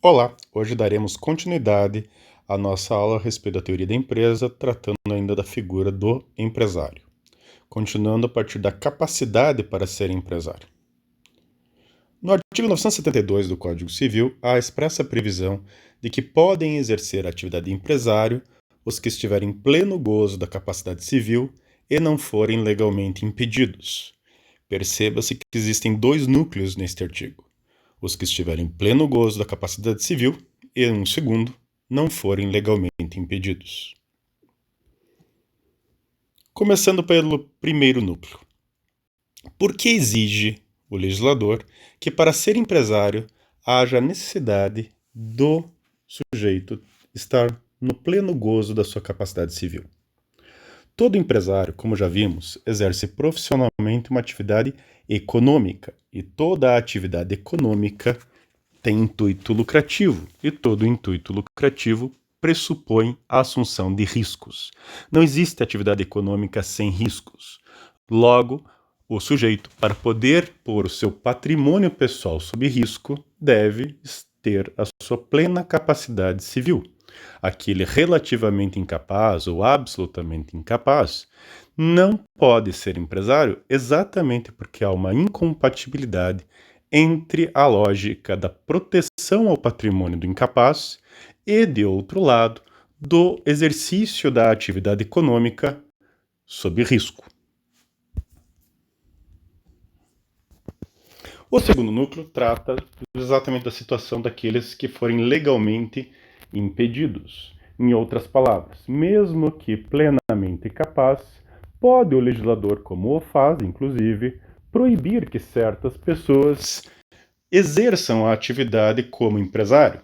Olá, hoje daremos continuidade à nossa aula a respeito da teoria da empresa, tratando ainda da figura do empresário, continuando a partir da capacidade para ser empresário. No artigo 972 do Código Civil, há a expressa previsão de que podem exercer a atividade de empresário os que estiverem em pleno gozo da capacidade civil e não forem legalmente impedidos. Perceba-se que existem dois núcleos neste artigo: os que estiverem em pleno gozo da capacidade civil e, um segundo, não forem legalmente impedidos. Começando pelo primeiro núcleo. Por que exige o legislador que, para ser empresário, haja necessidade do sujeito estar no pleno gozo da sua capacidade civil? Todo empresário, como já vimos, exerce profissionalmente uma atividade econômica, e toda a atividade econômica tem intuito lucrativo, e todo intuito lucrativo pressupõe a assunção de riscos. Não existe atividade econômica sem riscos. Logo, o sujeito, para poder pôr o seu patrimônio pessoal sob risco, deve ter a sua plena capacidade civil. Aquele relativamente incapaz ou absolutamente incapaz não pode ser empresário exatamente porque há uma incompatibilidade entre a lógica da proteção ao patrimônio do incapaz e, de outro lado, do exercício da atividade econômica sob risco. O segundo núcleo trata exatamente da situação daqueles que forem legalmente impedidos. Em outras palavras, mesmo que plenamente capaz, pode o legislador, como o faz, inclusive, proibir que certas pessoas exerçam a atividade como empresário,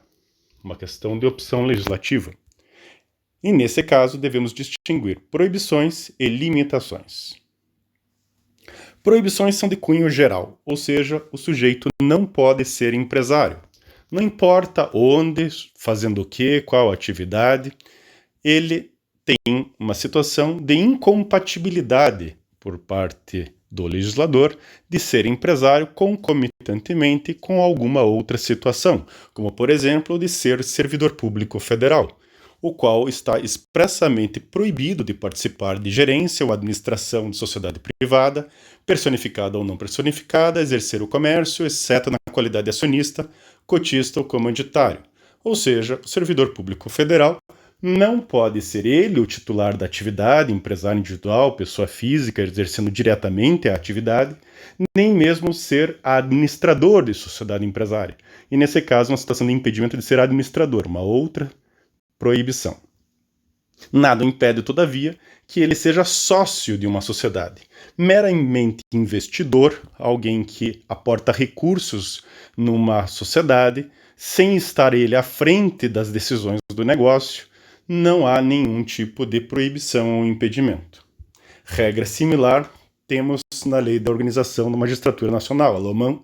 uma questão de opção legislativa. E nesse caso devemos distinguir proibições e limitações. Proibições são de cunho geral, ou seja, o sujeito não pode ser empresário. Não importa onde, fazendo o que, qual atividade, ele tem uma situação de incompatibilidade por parte do legislador de ser empresário concomitantemente com alguma outra situação, como por exemplo de ser servidor público federal, o qual está expressamente proibido de participar de gerência ou administração de sociedade privada, personificada ou não personificada, exercer o comércio, exceto na qualidade de acionista, cotista ou comanditário. Ou seja, o servidor público federal não pode ser ele o titular da atividade, empresário individual, pessoa física, exercendo diretamente a atividade, nem mesmo ser administrador de sociedade empresária. E nesse caso, uma situação de impedimento de ser administrador, uma outra proibição. Nada impede, todavia, que ele seja sócio de uma sociedade. Meramente investidor, alguém que aporta recursos numa sociedade, sem estar ele à frente das decisões do negócio, não há nenhum tipo de proibição ou impedimento. Regra similar temos na Lei da Organização da Magistratura Nacional, a LOMAN,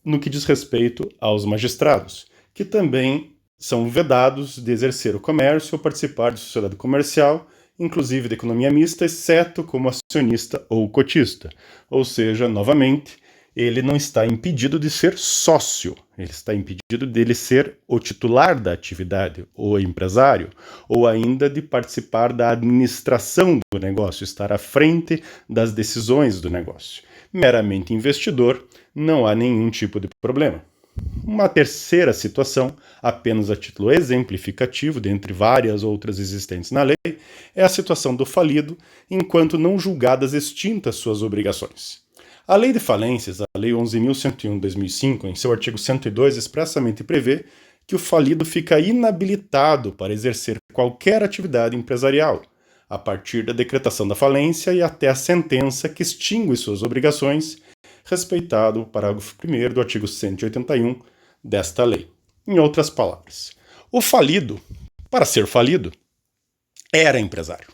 no que diz respeito aos magistrados, que também são vedados de exercer o comércio ou participar de sociedade comercial, inclusive de economia mista, exceto como acionista ou cotista. Ou seja, novamente, ele não está impedido de ser sócio, ele está impedido dele ser o titular da atividade, ou empresário, ou ainda de participar da administração do negócio, estar à frente das decisões do negócio. Meramente investidor, não há nenhum tipo de problema. Uma terceira situação, apenas a título exemplificativo, dentre várias outras existentes na lei, é a situação do falido, enquanto não julgadas extintas suas obrigações. A Lei de Falências, a Lei 11.101 de 2005, em seu artigo 102, expressamente prevê que o falido fica inabilitado para exercer qualquer atividade empresarial, a partir da decretação da falência e até a sentença que extingue suas obrigações, respeitado o parágrafo 1º do artigo 181 desta lei. Em outras palavras, o falido, para ser falido, era empresário.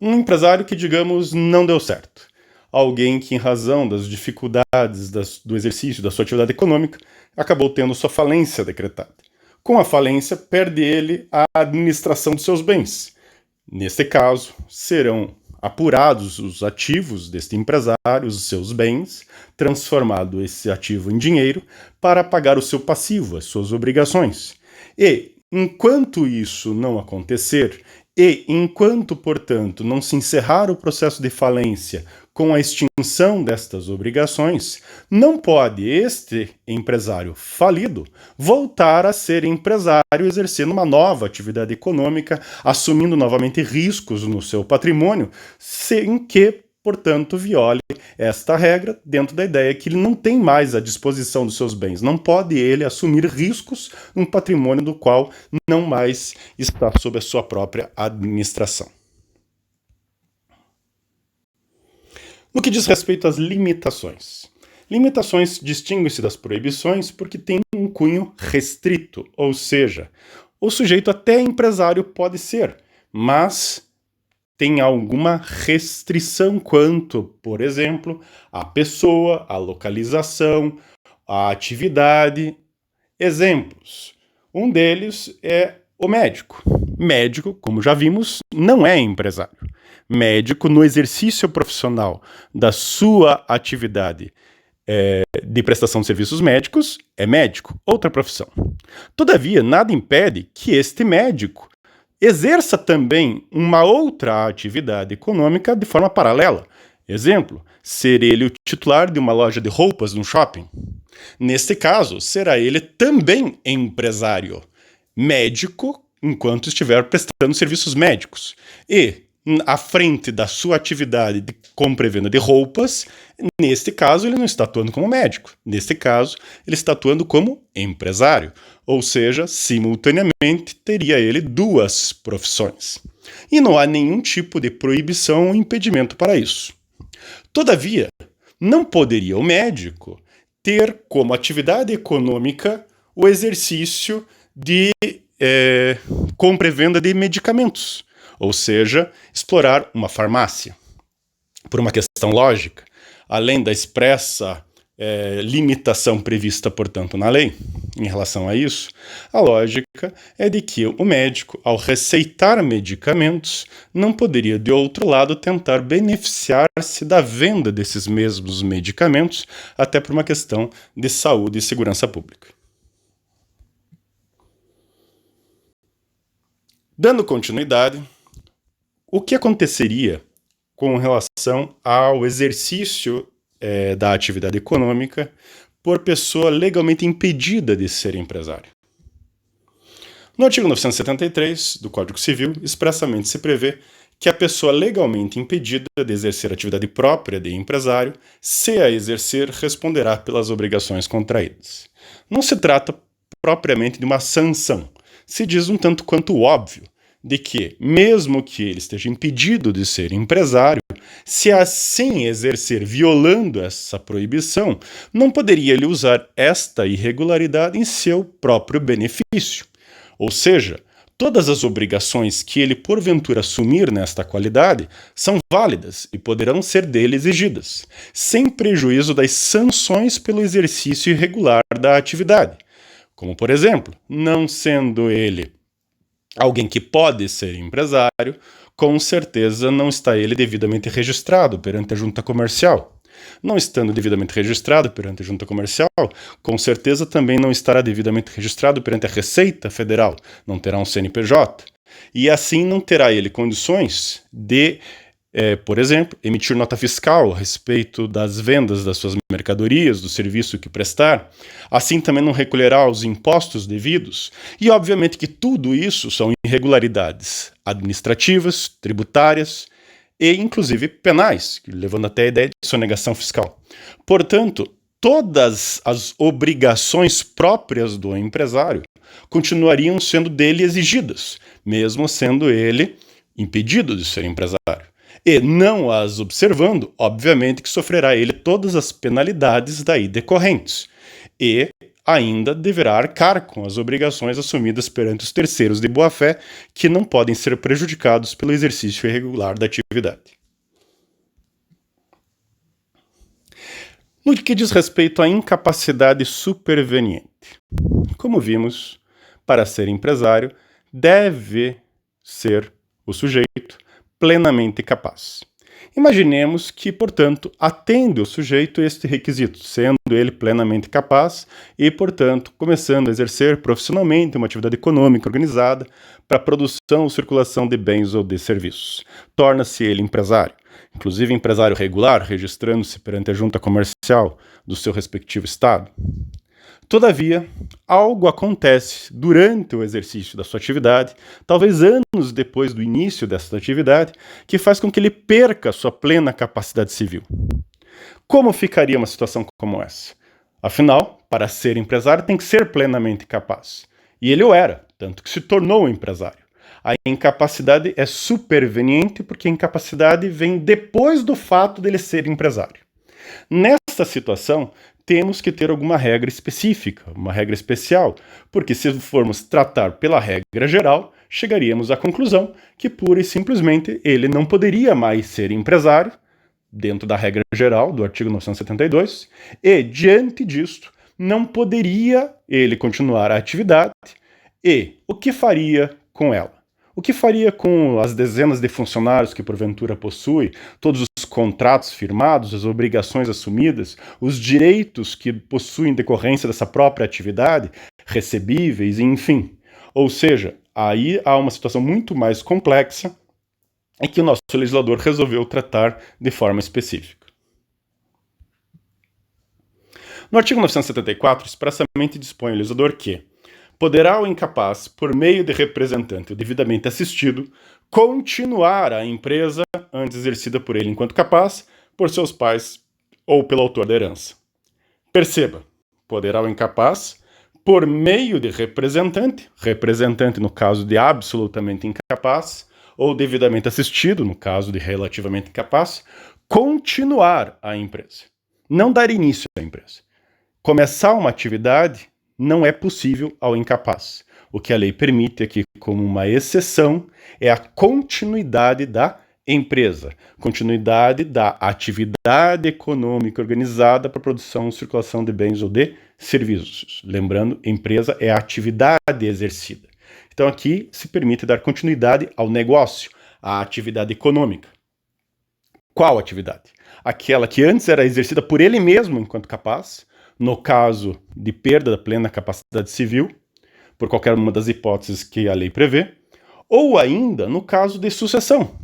Um empresário que, digamos, não deu certo. Alguém que, em razão das dificuldades do exercício da sua atividade econômica, acabou tendo sua falência decretada. Com a falência, perde ele a administração dos seus bens. Neste caso, serão apurados os ativos deste empresário, os seus bens, transformado esse ativo em dinheiro para pagar o seu passivo, as suas obrigações. E, enquanto isso não acontecer, e enquanto, portanto, não se encerrar o processo de falência com a extinção destas obrigações, não pode este empresário falido voltar a ser empresário exercendo uma nova atividade econômica, assumindo novamente riscos no seu patrimônio, sem que, portanto, viole esta regra dentro da ideia que ele não tem mais a disposição dos seus bens. Não pode ele assumir riscos num patrimônio do qual não mais está sob a sua própria administração. No que diz respeito às limitações. Limitações distinguem-se das proibições porque têm um cunho restrito, ou seja, o sujeito até empresário pode ser, mas tem alguma restrição quanto, por exemplo, à pessoa, à localização, à atividade. Exemplos. Um deles é o médico. Médico, como já vimos, não é empresário. Médico, no exercício profissional da sua atividade de prestação de serviços médicos, é médico, outra profissão. Todavia, nada impede que este médico exerça também uma outra atividade econômica de forma paralela. Exemplo, ser ele o titular de uma loja de roupas no shopping. Neste caso, será ele também empresário, médico, enquanto estiver prestando serviços médicos. E, à frente da sua atividade de compra e venda de roupas, neste caso ele não está atuando como médico. Neste caso, ele está atuando como empresário. Ou seja, simultaneamente teria ele duas profissões. E não há nenhum tipo de proibição ou impedimento para isso. Todavia, não poderia o médico ter como atividade econômica o exercício de compra e venda de medicamentos, ou seja, explorar uma farmácia. Por uma questão lógica, além da expressa limitação prevista, portanto, na lei, em relação a isso, a lógica é de que o médico, ao receitar medicamentos, não poderia, de outro lado, tentar beneficiar-se da venda desses mesmos medicamentos, até por uma questão de saúde e segurança pública. Dando continuidade, o que aconteceria com relação ao exercício da atividade econômica por pessoa legalmente impedida de ser empresário? No artigo 973 do Código Civil, expressamente se prevê que a pessoa legalmente impedida de exercer atividade própria de empresário, se a exercer, responderá pelas obrigações contraídas. Não se trata propriamente de uma sanção. Se diz um tanto quanto óbvio de que, mesmo que ele esteja impedido de ser empresário, se assim exercer violando essa proibição, não poderia ele usar esta irregularidade em seu próprio benefício. Ou seja, todas as obrigações que ele porventura assumir nesta qualidade são válidas e poderão ser dele exigidas, sem prejuízo das sanções pelo exercício irregular da atividade. Como, por exemplo, não sendo ele alguém que pode ser empresário, com certeza não está ele devidamente registrado perante a junta comercial. Não estando devidamente registrado perante a junta comercial, com certeza também não estará devidamente registrado perante a Receita Federal, não terá um CNPJ. E assim não terá ele condições de, por exemplo, emitir nota fiscal a respeito das vendas das suas mercadorias, do serviço que prestar. Assim também não recolherá os impostos devidos. E obviamente que tudo isso são irregularidades administrativas, tributárias e inclusive penais, levando até a ideia de sonegação fiscal. Portanto, todas as obrigações próprias do empresário continuariam sendo dele exigidas, mesmo sendo ele impedido de ser empresário. E não as observando, obviamente que sofrerá ele todas as penalidades daí decorrentes. E ainda deverá arcar com as obrigações assumidas perante os terceiros de boa-fé, que não podem ser prejudicados pelo exercício irregular da atividade. No que diz respeito à incapacidade superveniente, como vimos, para ser empresário, deve ser o sujeito plenamente capaz. Imaginemos que, portanto, atende o sujeito este requisito, sendo ele plenamente capaz e, portanto, começando a exercer profissionalmente uma atividade econômica organizada para a produção ou circulação de bens ou de serviços. Torna-se ele empresário, inclusive empresário regular, registrando-se perante a junta comercial do seu respectivo estado. Todavia, algo acontece durante o exercício da sua atividade, talvez anos depois do início dessa atividade, que faz com que ele perca sua plena capacidade civil. Como ficaria uma situação como essa? Afinal, para ser empresário tem que ser plenamente capaz. E ele o era, tanto que se tornou empresário. A incapacidade é superveniente porque a incapacidade vem depois do fato dele ser empresário. Nesta situação, temos que ter alguma regra específica, uma regra especial, porque se formos tratar pela regra geral, chegaríamos à conclusão que pura e simplesmente ele não poderia mais ser empresário, dentro da regra geral do artigo 972, e, diante disto, não poderia ele continuar a atividade, e o que faria com ela? O que faria com as dezenas de funcionários que porventura possui, todos os contratos firmados, as obrigações assumidas, os direitos que possui em decorrência dessa própria atividade, recebíveis, enfim. Ou seja, aí há uma situação muito mais complexa em que o nosso legislador resolveu tratar de forma específica. No artigo 974, expressamente dispõe o legislador que poderá o incapaz, por meio de representante ou devidamente assistido, continuar a empresa antes exercida por ele enquanto capaz, por seus pais ou pelo autor da herança. Perceba, poderá o incapaz, por meio de representante no caso de absolutamente incapaz, ou devidamente assistido, no caso de relativamente incapaz, continuar a empresa. Não dar início à empresa. Começar uma atividade não é possível ao incapaz. O que a lei permite aqui, como uma exceção, é a continuidade da empresa, continuidade da atividade econômica organizada para produção e circulação de bens ou de serviços. Lembrando, empresa é a atividade exercida. Então aqui se permite dar continuidade ao negócio, à atividade econômica. Qual atividade? Aquela que antes era exercida por ele mesmo enquanto capaz, no caso de perda da plena capacidade civil, por qualquer uma das hipóteses que a lei prevê, ou ainda no caso de sucessão,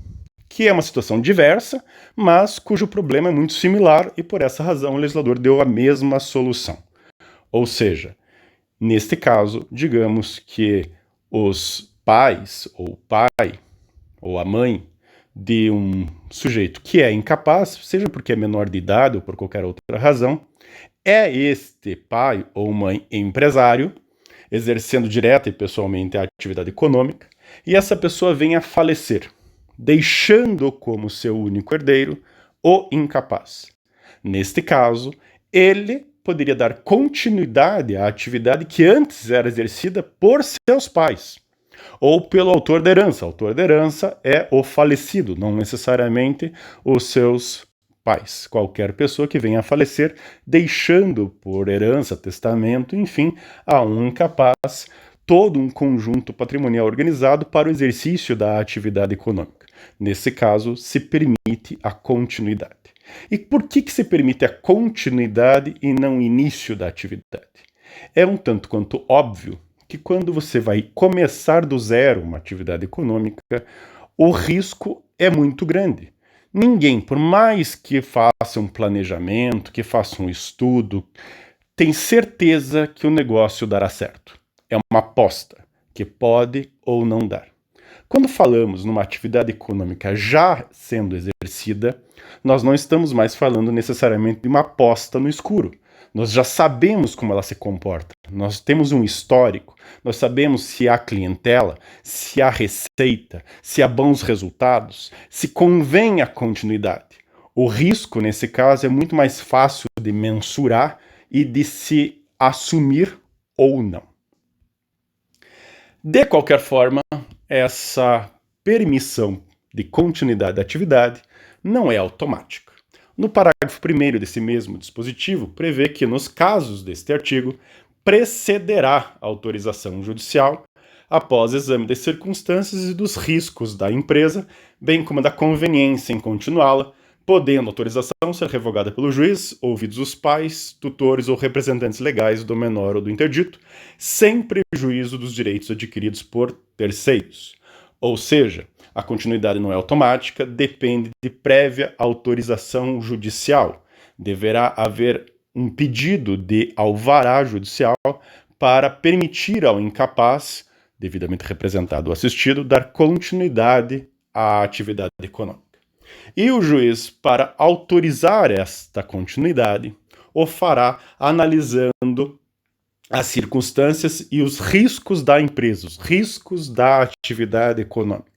que é uma situação diversa, mas cujo problema é muito similar e por essa razão o legislador deu a mesma solução. Ou seja, neste caso, digamos que os pais, ou o pai, ou a mãe de um sujeito que é incapaz, seja porque é menor de idade ou por qualquer outra razão, é este pai ou mãe empresário, exercendo direta e pessoalmente a atividade econômica, e essa pessoa vem a falecer, deixando como seu único herdeiro o incapaz. Neste caso, ele poderia dar continuidade à atividade que antes era exercida por seus pais, ou pelo autor da herança. O autor da herança é o falecido, não necessariamente os seus pais. Qualquer pessoa que venha a falecer, deixando por herança, testamento, enfim, a um incapaz, todo um conjunto patrimonial organizado para o exercício da atividade econômica. Nesse caso, se permite a continuidade. E por que se permite a continuidade e não o início da atividade? É um tanto quanto óbvio que quando você vai começar do zero uma atividade econômica, o risco é muito grande. Ninguém, por mais que faça um planejamento, que faça um estudo, tem certeza que o negócio dará certo. É uma aposta que pode ou não dar. Quando falamos numa atividade econômica já sendo exercida, nós não estamos mais falando necessariamente de uma aposta no escuro. Nós já sabemos como ela se comporta, nós temos um histórico, nós sabemos se há clientela, se há receita, se há bons resultados, se convém a continuidade. O risco, nesse caso, é muito mais fácil de mensurar e de se assumir ou não. De qualquer forma, essa permissão de continuidade da atividade não é automática. No parágrafo 1º desse mesmo dispositivo, prevê que, nos casos deste artigo, precederá a autorização judicial após exame das circunstâncias e dos riscos da empresa, bem como da conveniência em continuá-la, podendo a autorização ser revogada pelo juiz, ouvidos os pais, tutores ou representantes legais do menor ou do interdito, sem prejuízo dos direitos adquiridos por terceiros. Ou seja, a continuidade não é automática, depende de prévia autorização judicial. Deverá haver um pedido de alvará judicial para permitir ao incapaz, devidamente representado ou assistido, dar continuidade à atividade econômica. E o juiz, para autorizar esta continuidade, o fará analisando as circunstâncias e os riscos da empresa, os riscos da atividade econômica.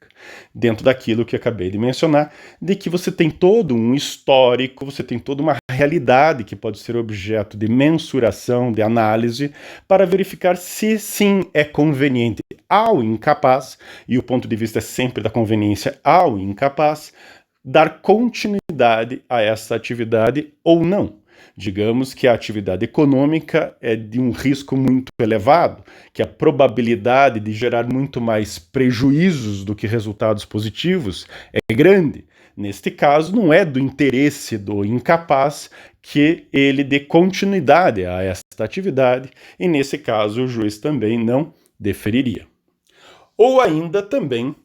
Dentro daquilo que acabei de mencionar, de que você tem todo um histórico, você tem toda uma realidade que pode ser objeto de mensuração, de análise, para verificar se sim é conveniente ao incapaz, e o ponto de vista é sempre da conveniência ao incapaz, dar continuidade a essa atividade ou não. Digamos que a atividade econômica é de um risco muito elevado, que a probabilidade de gerar muito mais prejuízos do que resultados positivos é grande. Neste caso, não é do interesse do incapaz que ele dê continuidade a esta atividade, e nesse caso o juiz também não deferiria. Ou ainda também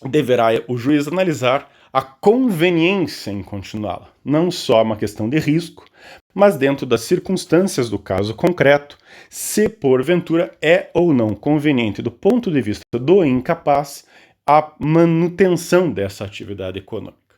deverá o juiz analisar a conveniência em continuá-la. Não só uma questão de risco, mas dentro das circunstâncias do caso concreto, se porventura é ou não conveniente do ponto de vista do incapaz a manutenção dessa atividade econômica,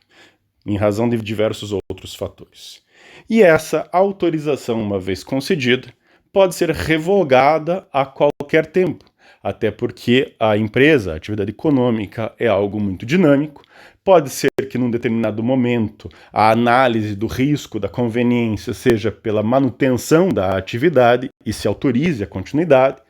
em razão de diversos outros fatores. E essa autorização, uma vez concedida, pode ser revogada a qualquer tempo, até porque a empresa, a atividade econômica, é algo muito dinâmico. Pode ser que num determinado momento a análise do risco, da conveniência, seja pela manutenção da atividade e se autorize a continuidade.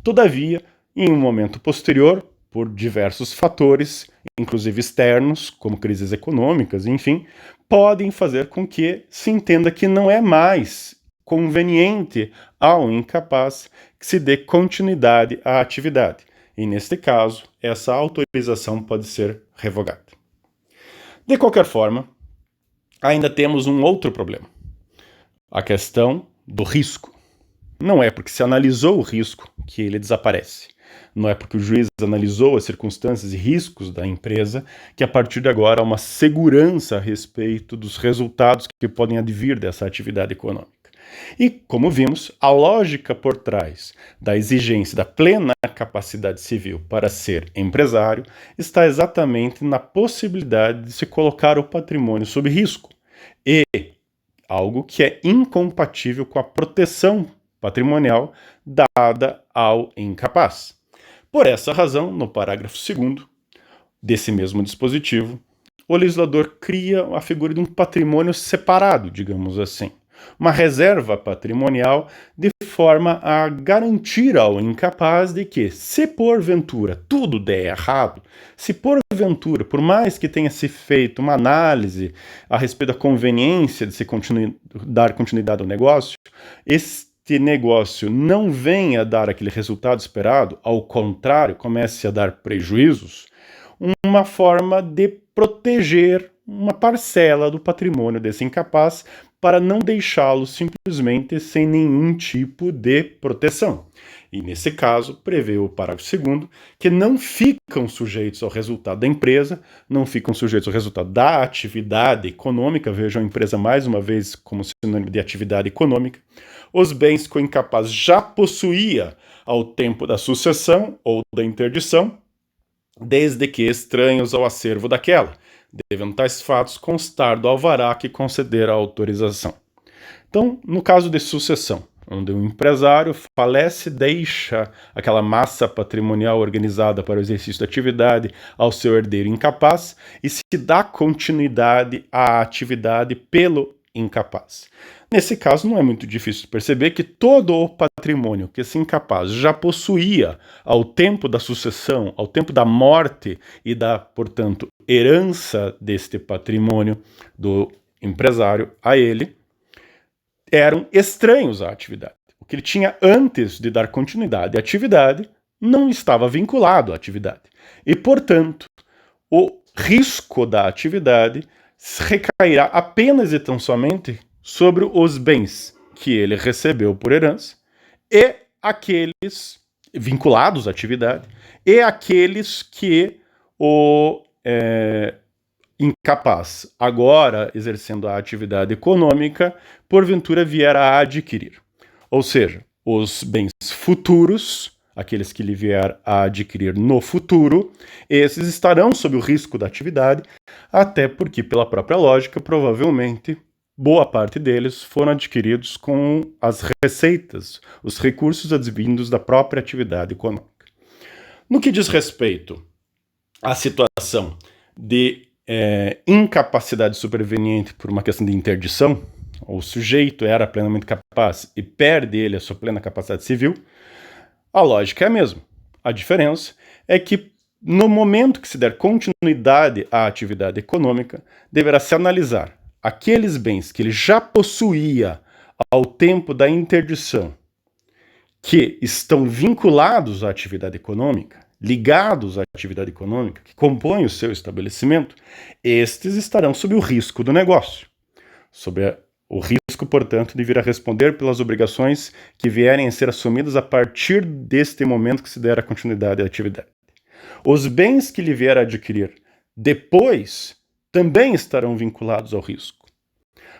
Todavia, em um momento posterior, por diversos fatores, inclusive externos, como crises econômicas, enfim, podem fazer com que se entenda que não é mais conveniente ao incapaz que se dê continuidade à atividade. E, neste caso, essa autorização pode ser revogada. De qualquer forma, ainda temos um outro problema. A questão do risco. Não é porque se analisou o risco que ele desaparece. Não é porque o juiz analisou as circunstâncias e riscos da empresa que a partir de agora há uma segurança a respeito dos resultados que podem advir dessa atividade econômica. E, como vimos, a lógica por trás da exigência da plena capacidade civil para ser empresário está exatamente na possibilidade de se colocar o patrimônio sob risco, e algo que é incompatível com a proteção patrimonial dada ao incapaz. Por essa razão, no parágrafo 2º desse mesmo dispositivo, o legislador cria a figura de um patrimônio separado, digamos assim, uma reserva patrimonial de forma a garantir ao incapaz de que, se porventura tudo der errado, se porventura, por mais que tenha se feito uma análise a respeito da conveniência de se dar continuidade ao negócio, este negócio não venha a dar aquele resultado esperado, ao contrário, comece a dar prejuízos, uma forma de proteger uma parcela do patrimônio desse incapaz para não deixá-lo simplesmente sem nenhum tipo de proteção. E, nesse caso, prevê o parágrafo 2º que não ficam sujeitos ao resultado da empresa, não ficam sujeitos ao resultado da atividade econômica, vejam a empresa mais uma vez como sinônimo de atividade econômica, os bens que o incapaz já possuía ao tempo da sucessão ou da interdição, desde que estranhos ao acervo daquela, devendo tais fatos constar do alvará que conceder a autorização. Então, no caso de sucessão, onde o empresário falece, deixa aquela massa patrimonial organizada para o exercício da atividade ao seu herdeiro incapaz e se dá continuidade à atividade pelo incapaz. Nesse caso, não é muito difícil perceber que todo o patrimônio que esse incapaz já possuía ao tempo da sucessão, ao tempo da morte e da, portanto, herança deste patrimônio do empresário a ele, eram estranhos à atividade. O que ele tinha antes de dar continuidade à atividade não estava vinculado à atividade. E, portanto, o risco da atividade recairá apenas e tão somente sobre os bens que ele recebeu por herança e aqueles vinculados à atividade e aqueles que o incapaz, agora exercendo a atividade econômica, porventura vier a adquirir. Ou seja, os bens futuros, aqueles que ele vier a adquirir no futuro, esses estarão sob o risco da atividade, até porque, pela própria lógica, provavelmente boa parte deles foram adquiridos com as receitas, os recursos advindos da própria atividade econômica. No que diz respeito à situação de incapacidade superveniente por uma questão de interdição, o sujeito era plenamente capaz e perde ele a sua plena capacidade civil, a lógica é a mesma. A diferença é que no momento que se der continuidade à atividade econômica, deverá se analisar aqueles bens que ele já possuía ao tempo da interdição, que estão vinculados à atividade econômica, ligados à atividade econômica, que compõem o seu estabelecimento, estes estarão sob o risco do negócio, sob o risco, portanto, de vir a responder pelas obrigações que vierem a ser assumidas a partir deste momento que se der a continuidade à atividade. Os bens que ele vier a adquirir depois também estarão vinculados ao risco.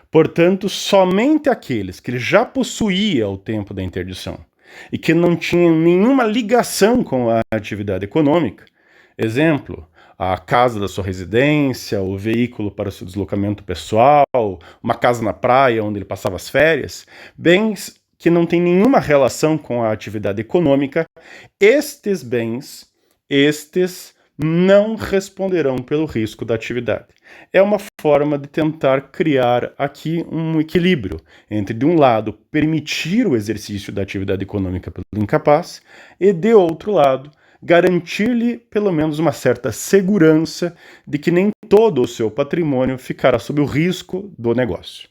Portanto, somente aqueles que ele já possuía ao tempo da interdição e que não tinham nenhuma ligação com a atividade econômica, exemplo, a casa da sua residência, o veículo para o seu deslocamento pessoal, uma casa na praia onde ele passava as férias, bens que não têm nenhuma relação com a atividade econômica, estes bens, não responderão pelo risco da atividade. É uma forma de tentar criar aqui um equilíbrio entre, de um lado, permitir o exercício da atividade econômica pelo incapaz e, de outro lado, garantir-lhe pelo menos uma certa segurança de que nem todo o seu patrimônio ficará sob o risco do negócio.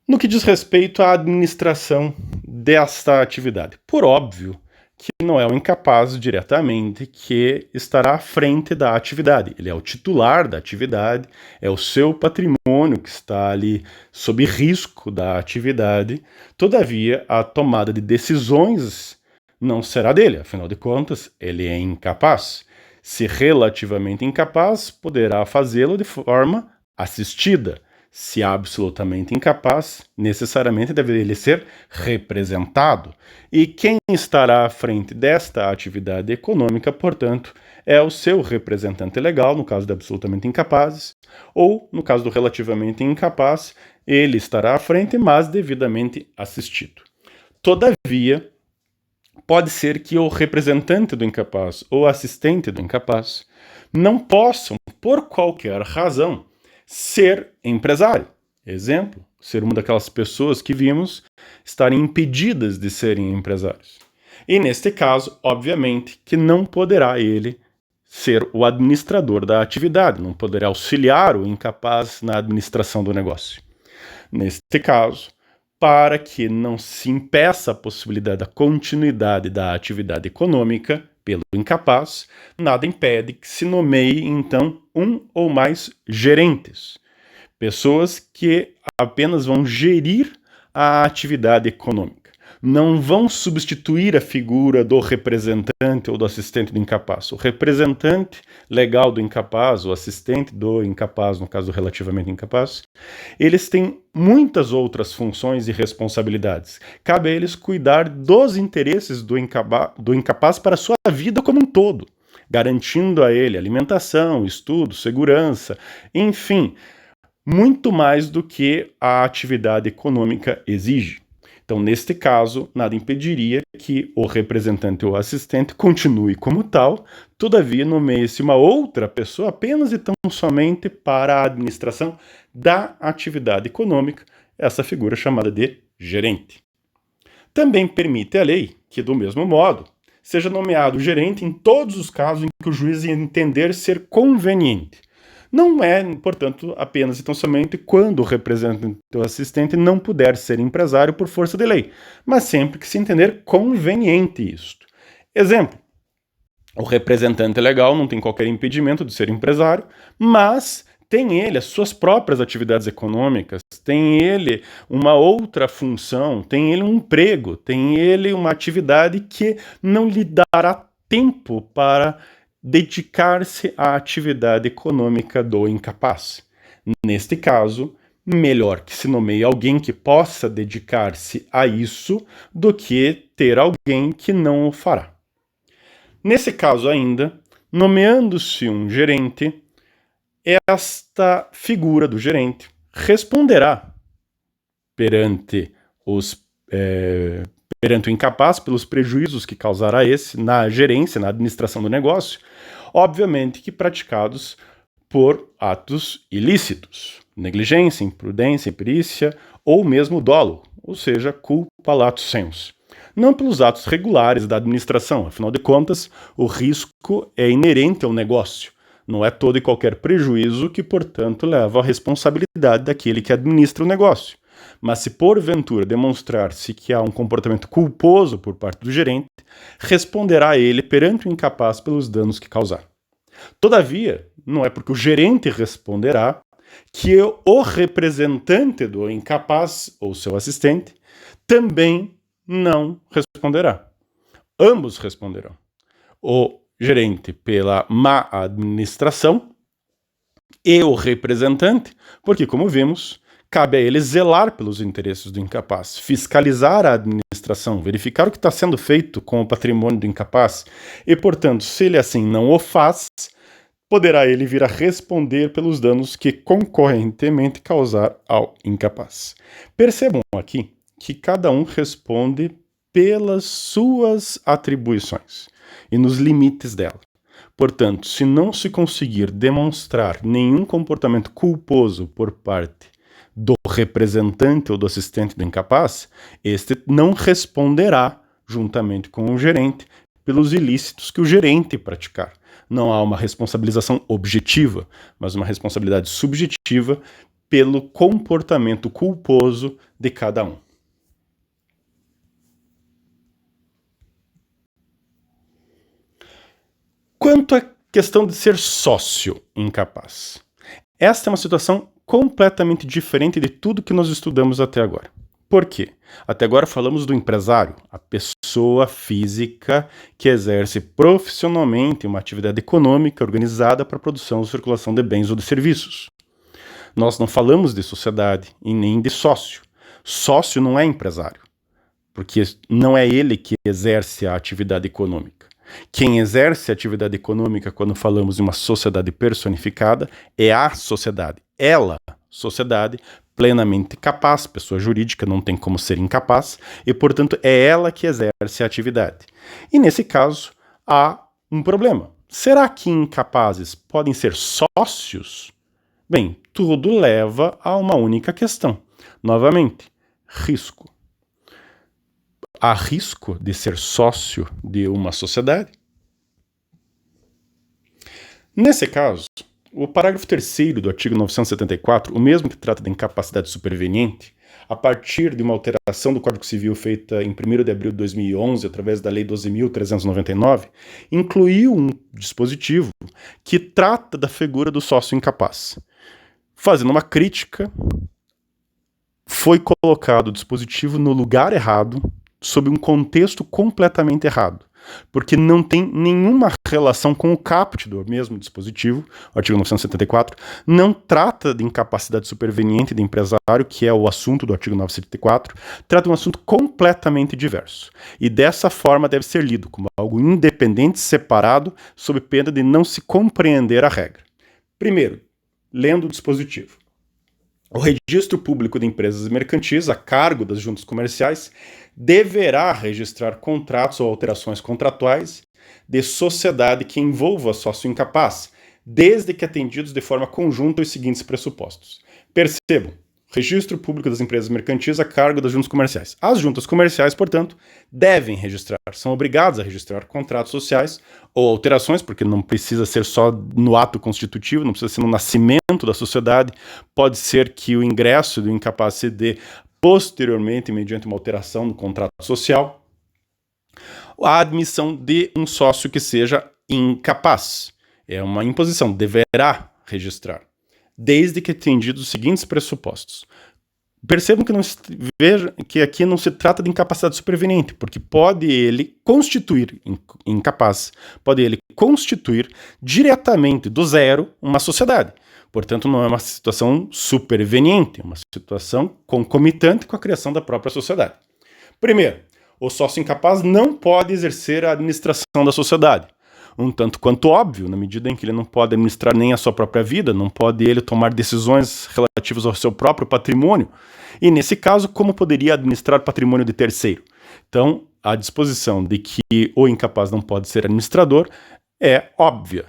No que diz respeito à administração desta atividade, por óbvio que não é o incapaz diretamente que estará à frente da atividade. Ele é o titular da atividade, é o seu patrimônio que está ali sob risco da atividade. Todavia, a tomada de decisões não será dele, afinal de contas, ele é incapaz. Se relativamente incapaz, poderá fazê-lo de forma assistida. Se absolutamente incapaz, necessariamente deve ele ser representado. E quem estará à frente desta atividade econômica, portanto, é o seu representante legal, no caso de absolutamente incapazes, ou, no caso do relativamente incapaz, ele estará à frente, mas devidamente assistido. Todavia, pode ser que o representante do incapaz ou assistente do incapaz não possam, por qualquer razão, ser empresário. Exemplo, ser uma daquelas pessoas que vimos estarem impedidas de serem empresários. E neste caso, obviamente, que não poderá ele ser o administrador da atividade, não poderá auxiliar o incapaz na administração do negócio. Neste caso, para que não se impeça a possibilidade da continuidade da atividade econômica pelo incapaz, nada impede que se nomeie, então, um ou mais gerentes, pessoas que apenas vão gerir a atividade econômica. Não vão substituir a figura do representante ou do assistente do incapaz. O representante legal do incapaz, o assistente do incapaz, no caso do relativamente incapaz, eles têm muitas outras funções e responsabilidades. Cabe a eles cuidar dos interesses do incapaz para a sua vida como um todo, garantindo a ele alimentação, estudo, segurança, enfim, muito mais do que a atividade econômica exige. Então, neste caso, nada impediria que o representante ou assistente continue como tal, todavia nomeie-se uma outra pessoa apenas e tão somente para a administração da atividade econômica, essa figura chamada de gerente. Também permite a lei que, do mesmo modo, seja nomeado gerente em todos os casos em que o juiz entender ser conveniente. Não é, portanto, apenas e tão somente quando o representante ou assistente não puder ser empresário por força de lei, mas sempre que se entender conveniente isto. Exemplo: o representante legal não tem qualquer impedimento de ser empresário, mas tem ele as suas próprias atividades econômicas, tem ele uma outra função, tem ele um emprego, tem ele uma atividade que não lhe dará tempo para dedicar-se à atividade econômica do incapaz. Neste caso, melhor que se nomeie alguém que possa dedicar-se a isso do que ter alguém que não o fará. Nesse caso ainda, nomeando-se um gerente, esta figura do gerente responderá perante o incapaz pelos prejuízos que causará esse na gerência, na administração do negócio, obviamente que praticados por atos ilícitos, negligência, imprudência, imperícia ou mesmo dolo, ou seja, culpa lato sensu. Não pelos atos regulares da administração, afinal de contas, o risco é inerente ao negócio. Não é todo e qualquer prejuízo que, portanto, leva à responsabilidade daquele que administra o negócio. Mas se porventura demonstrar-se que há um comportamento culposo por parte do gerente, responderá ele perante o incapaz pelos danos que causar. Todavia, não é porque o gerente responderá que o representante do incapaz ou seu assistente também não responderá. Ambos responderão. O gerente pela má administração e o representante, porque, como vimos, cabe a ele zelar pelos interesses do incapaz, fiscalizar a administração, verificar o que está sendo feito com o patrimônio do incapaz e, portanto, se ele assim não o faz, poderá ele vir a responder pelos danos que concorrentemente causar ao incapaz. Percebam aqui que cada um responde pelas suas atribuições e nos limites dela. Portanto, se não se conseguir demonstrar nenhum comportamento culposo por parte do representante ou do assistente do incapaz, este não responderá, juntamente com o gerente, pelos ilícitos que o gerente praticar. Não há uma responsabilização objetiva, mas uma responsabilidade subjetiva pelo comportamento culposo de cada um. Quanto à questão de ser sócio incapaz, esta é uma situação completamente diferente de tudo que nós estudamos até agora. Por quê? Até agora falamos do empresário, a pessoa física que exerce profissionalmente uma atividade econômica organizada para a produção ou circulação de bens ou de serviços. Nós não falamos de sociedade e nem de sócio. Sócio não é empresário, porque não é ele que exerce a atividade econômica. Quem exerce a atividade econômica, quando falamos de uma sociedade personificada, é a sociedade. Ela, sociedade, plenamente capaz, pessoa jurídica não tem como ser incapaz, e, portanto, é ela que exerce a atividade. E, nesse caso, há um problema. Será que incapazes podem ser sócios? Bem, tudo leva a uma única questão. Novamente, risco. Há risco de ser sócio de uma sociedade? Nesse caso, o parágrafo 3º do artigo 974, o mesmo que trata da incapacidade superveniente, a partir de uma alteração do Código Civil feita em 1º de abril de 2011, através da Lei 12.399, incluiu um dispositivo que trata da figura do sócio incapaz. Fazendo uma crítica, foi colocado o dispositivo no lugar errado, sob um contexto completamente errado, porque não tem nenhuma relação com o caput do mesmo dispositivo, o artigo 974, não trata de incapacidade superveniente de empresário, que é o assunto do artigo 974, trata de um assunto completamente diverso, e dessa forma deve ser lido como algo independente, separado, sob pena de não se compreender a regra. Primeiro, lendo o dispositivo. O registro público de empresas mercantis, a cargo das juntas comerciais, deverá registrar contratos ou alterações contratuais de sociedade que envolva sócio incapaz, desde que atendidos de forma conjunta os seguintes pressupostos. Percebam, Registro público das empresas mercantis a cargo das juntas comerciais. As juntas comerciais, portanto, devem registrar, são obrigadas a registrar contratos sociais ou alterações, porque não precisa ser só no ato constitutivo, não precisa ser no nascimento da sociedade, pode ser que o ingresso do incapaz se dê posteriormente, mediante uma alteração no contrato social, a admissão de um sócio que seja incapaz. É uma imposição, deverá registrar, desde que atendidos os seguintes pressupostos. Percebam que aqui não se trata de incapacidade superveniente, porque pode ele constituir, incapaz, pode ele constituir diretamente do zero uma sociedade. Portanto, não é uma situação superveniente, é uma situação concomitante com a criação da própria sociedade. Primeiro, o sócio incapaz não pode exercer a administração da sociedade. Um tanto quanto óbvio, na medida em que ele não pode administrar nem a sua própria vida, não pode ele tomar decisões relativas ao seu próprio patrimônio. E nesse caso, como poderia administrar patrimônio de terceiro? Então, a disposição de que o incapaz não pode ser administrador é óbvia.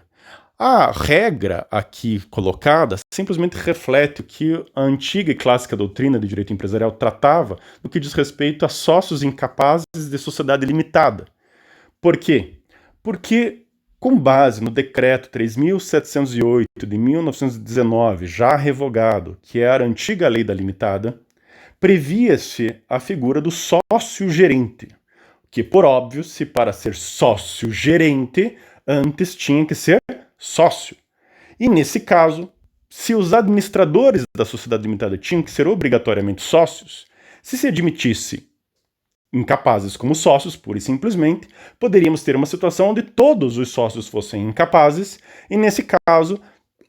A regra aqui colocada simplesmente reflete o que a antiga e clássica doutrina de direito empresarial tratava no que diz respeito a sócios incapazes de sociedade limitada. Por quê? Porque, com base no decreto 3.708 de 1919, já revogado, que era a antiga lei da limitada, previa-se a figura do sócio-gerente, que, por óbvio, se para ser sócio-gerente, antes tinha que ser sócio. E, nesse caso, se os administradores da sociedade limitada tinham que ser obrigatoriamente sócios, se admitisse incapazes como sócios, pura e simplesmente, poderíamos ter uma situação onde todos os sócios fossem incapazes, e nesse caso,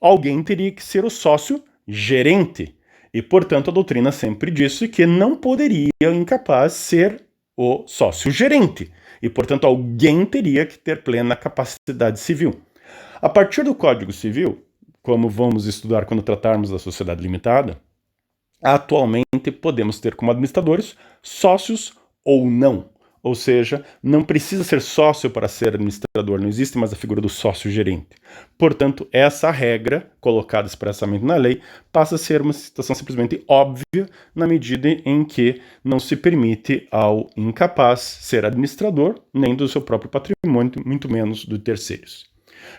alguém teria que ser o sócio gerente. E, portanto, a doutrina sempre disse que não poderia o incapaz ser o sócio gerente. E, portanto, alguém teria que ter plena capacidade civil. A partir do Código Civil, como vamos estudar quando tratarmos da sociedade limitada, atualmente podemos ter como administradores sócios ou não. Ou seja, não precisa ser sócio para ser administrador, não existe mais a figura do sócio-gerente. Portanto, essa regra, colocada expressamente na lei, passa a ser uma situação simplesmente óbvia, na medida em que não se permite ao incapaz ser administrador, nem do seu próprio patrimônio, muito menos do de terceiros.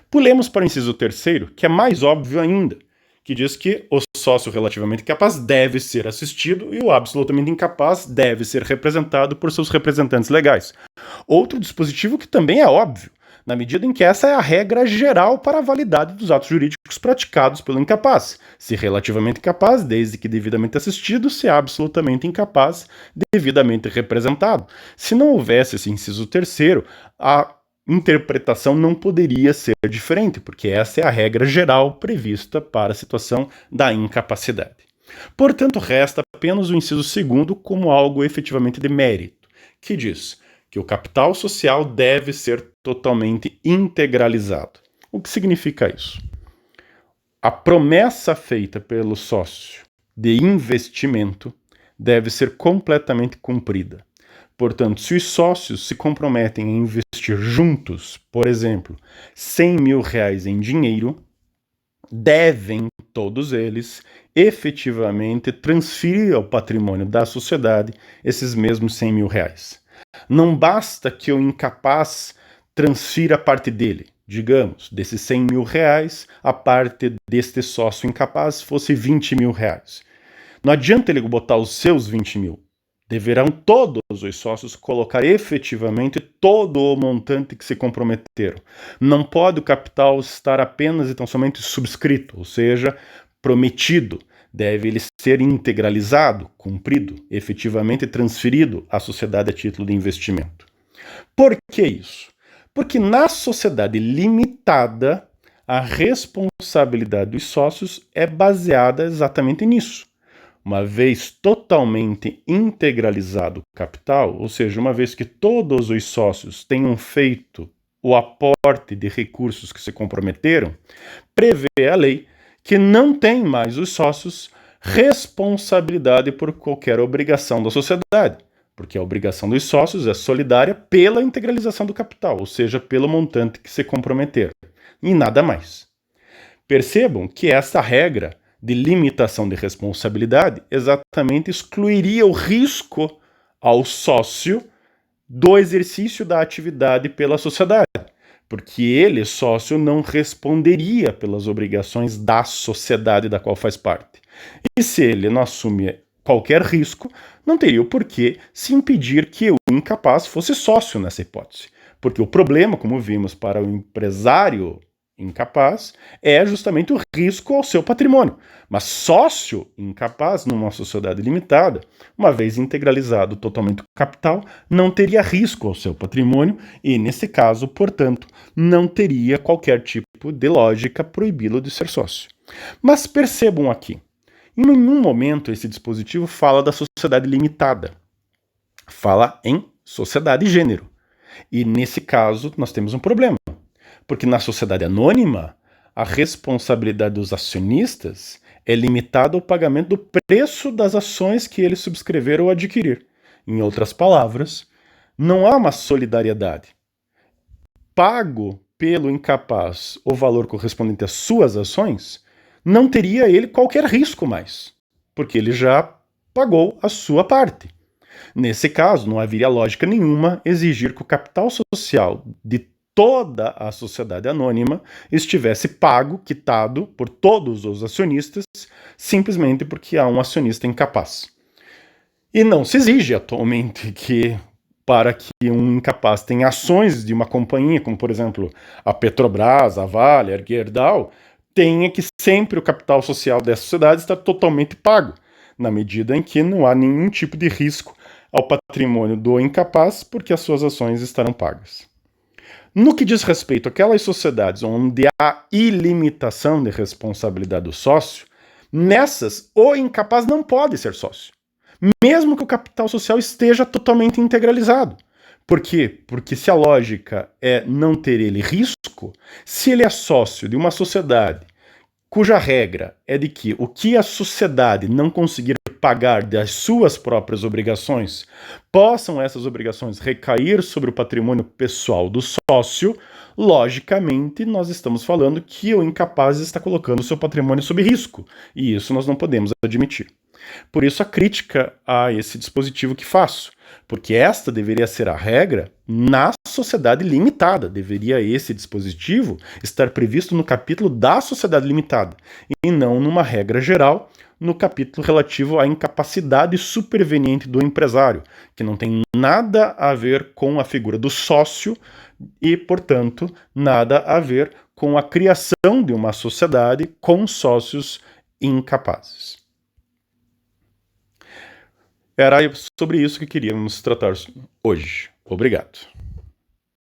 Pulemos para o inciso terceiro, que é mais óbvio ainda, que diz que o sócio relativamente capaz deve ser assistido e o absolutamente incapaz deve ser representado por seus representantes legais. Outro dispositivo que também é óbvio, na medida em que essa é a regra geral para a validade dos atos jurídicos praticados pelo incapaz. Se relativamente capaz, desde que devidamente assistido, se absolutamente incapaz, devidamente representado. Se não houvesse esse inciso terceiro, a interpretação não poderia ser diferente, porque essa é a regra geral prevista para a situação da incapacidade. Portanto, resta apenas o inciso segundo como algo efetivamente de mérito, que diz que o capital social deve ser totalmente integralizado. O que significa isso? A promessa feita pelo sócio de investimento deve ser completamente cumprida. Portanto, se os sócios se comprometem a investir juntos, por exemplo, R$100 mil em dinheiro, devem todos eles efetivamente transferir ao patrimônio da sociedade esses mesmos R$100 mil. Não basta que o incapaz transfira a parte dele. Digamos, desses R$100 mil, a parte deste sócio incapaz fosse R$20 mil. Não adianta ele botar os seus 20 mil. Deverão todos os sócios colocar efetivamente todo o montante que se comprometeram. Não pode o capital estar apenas e tão somente subscrito, ou seja, prometido. Deve ele ser integralizado, cumprido, efetivamente transferido à sociedade a título de investimento. Por que isso? Porque na sociedade limitada, a responsabilidade dos sócios é baseada exatamente nisso. Uma vez totalmente integralizado o capital, ou seja, uma vez que todos os sócios tenham feito o aporte de recursos que se comprometeram, prevê a lei que não tem mais os sócios responsabilidade por qualquer obrigação da sociedade, porque a obrigação dos sócios é solidária pela integralização do capital, ou seja, pelo montante que se comprometeram, e nada mais. Percebam que essa regra de limitação de responsabilidade exatamente excluiria o risco ao sócio do exercício da atividade pela sociedade, porque ele, sócio, não responderia pelas obrigações da sociedade da qual faz parte. E se ele não assume qualquer risco, não teria o porquê se impedir que o incapaz fosse sócio nessa hipótese. Porque o problema, como vimos, para o empresário incapaz é justamente o risco ao seu patrimônio. Mas sócio incapaz numa sociedade limitada, uma vez integralizado totalmente o capital, não teria risco ao seu patrimônio e, nesse caso, portanto, não teria qualquer tipo de lógica proibi-lo de ser sócio. Mas percebam aqui, em nenhum momento esse dispositivo fala da sociedade limitada. Fala em sociedade e gênero. E nesse caso nós temos um problema. Porque na sociedade anônima, a responsabilidade dos acionistas é limitada ao pagamento do preço das ações que eles subscreveram ou adquirir. Em outras palavras, não há uma solidariedade. Pago pelo incapaz o valor correspondente às suas ações, não teria ele qualquer risco mais, porque ele já pagou a sua parte. Nesse caso, não haveria lógica nenhuma exigir que o capital social de toda a sociedade anônima estivesse pago, quitado por todos os acionistas, simplesmente porque há um acionista incapaz. E não se exige atualmente que, para que um incapaz tenha ações de uma companhia, como por exemplo a Petrobras, a Vale, a Gerdau, tenha que sempre o capital social dessa sociedade estar totalmente pago, na medida em que não há nenhum tipo de risco ao patrimônio do incapaz, porque as suas ações estarão pagas. No que diz respeito àquelas sociedades onde há ilimitação de responsabilidade do sócio, nessas o incapaz não pode ser sócio, mesmo que o capital social esteja totalmente integralizado. Por quê? Porque se a lógica é não ter ele risco, se ele é sócio de uma sociedade cuja regra é de que o que a sociedade não conseguir pagar das suas próprias obrigações, possam essas obrigações recair sobre o patrimônio pessoal do sócio, logicamente nós estamos falando que o incapaz está colocando o seu patrimônio sob risco, e isso nós não podemos admitir. Por isso a crítica a esse dispositivo que faço, porque esta deveria ser a regra na sociedade limitada. Deveria esse dispositivo estar previsto no capítulo da sociedade limitada, e não numa regra geral no capítulo relativo à incapacidade superveniente do empresário, que não tem nada a ver com a figura do sócio e, portanto, nada a ver com a criação de uma sociedade com sócios incapazes. Era sobre isso que queríamos tratar hoje. Obrigado.